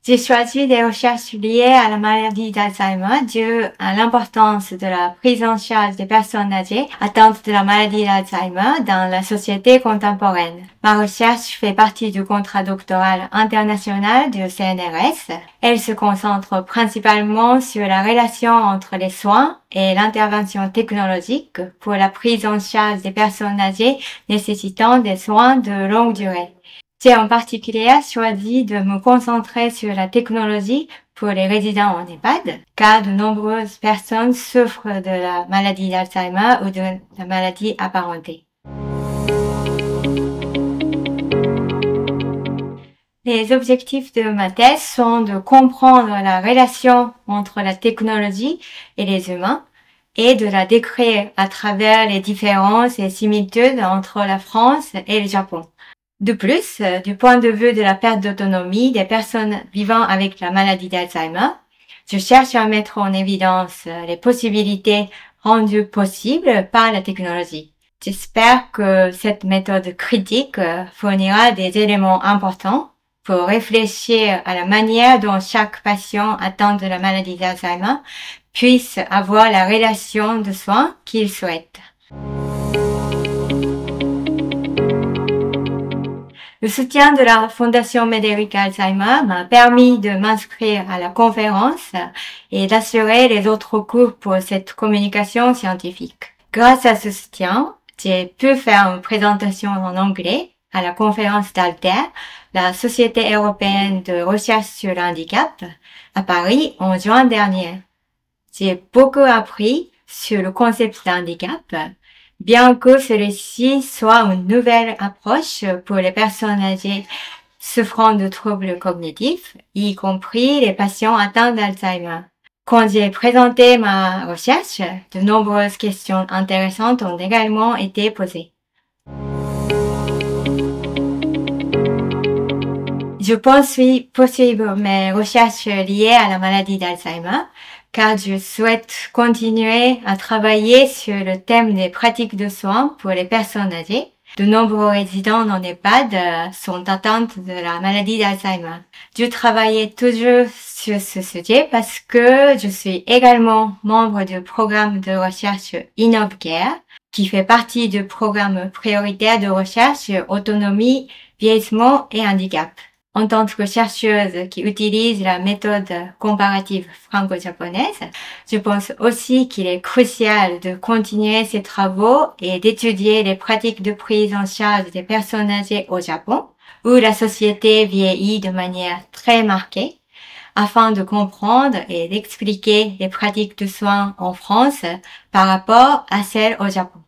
J'ai choisi des recherches liées à la maladie d'Alzheimer due à l'importance de la prise en charge des personnes âgées atteintes de la maladie d'Alzheimer dans la société contemporaine. Ma recherche fait partie du contrat doctoral international du CNRS. Elle se concentre principalement sur la relation entre les soins et l'intervention technologique pour la prise en charge des personnes âgées nécessitant des soins de longue durée. J'ai en particulier choisi de me concentrer sur la technologie pour les résidents en EHPAD, car de nombreuses personnes souffrent de la maladie d'Alzheimer ou de la maladie apparentée. Les objectifs de ma thèse sont de comprendre la relation entre la technologie et les humains et de la décrire à travers les différences et similitudes entre la France et le Japon. De plus, du point de vue de la perte d'autonomie des personnes vivant avec la maladie d'Alzheimer, je cherche à mettre en évidence les possibilités rendues possibles par la technologie. J'espère que cette méthode critique fournira des éléments importants pour réfléchir à la manière dont chaque patient atteint de la maladie d'Alzheimer puisse avoir la relation de soins qu'il souhaite. Le soutien de la Fondation Médéric Alzheimer m'a permis de m'inscrire à la conférence et d'assurer les autres cours pour cette communication scientifique. Grâce à ce soutien, j'ai pu faire une présentation en anglais à la conférence d'Alter, la Société européenne de recherche sur le handicap, à Paris en juin dernier. J'ai beaucoup appris sur le concept de handicap, bien que celui-ci soit une nouvelle approche pour les personnes âgées souffrant de troubles cognitifs, y compris les patients atteints d'Alzheimer. Quand j'ai présenté ma recherche, de nombreuses questions intéressantes ont également été posées. Je poursuivre mes recherches liées à la maladie d'Alzheimer, car je souhaite continuer à travailler sur le thème des pratiques de soins pour les personnes âgées. De nombreux résidents en EHPAD sont atteints de la maladie d'Alzheimer. Je travaille toujours sur ce sujet parce que je suis également membre du programme de recherche InnovCare, qui fait partie du programme prioritaire de recherche autonomie, vieillissement et handicap. En tant que chercheuse qui utilise la méthode comparative franco-japonaise, je pense aussi qu'il est crucial de continuer ces travaux et d'étudier les pratiques de prise en charge des personnes âgées au Japon, où la société vieillit de manière très marquée, afin de comprendre et d'expliquer les pratiques de soins en France par rapport à celles au Japon.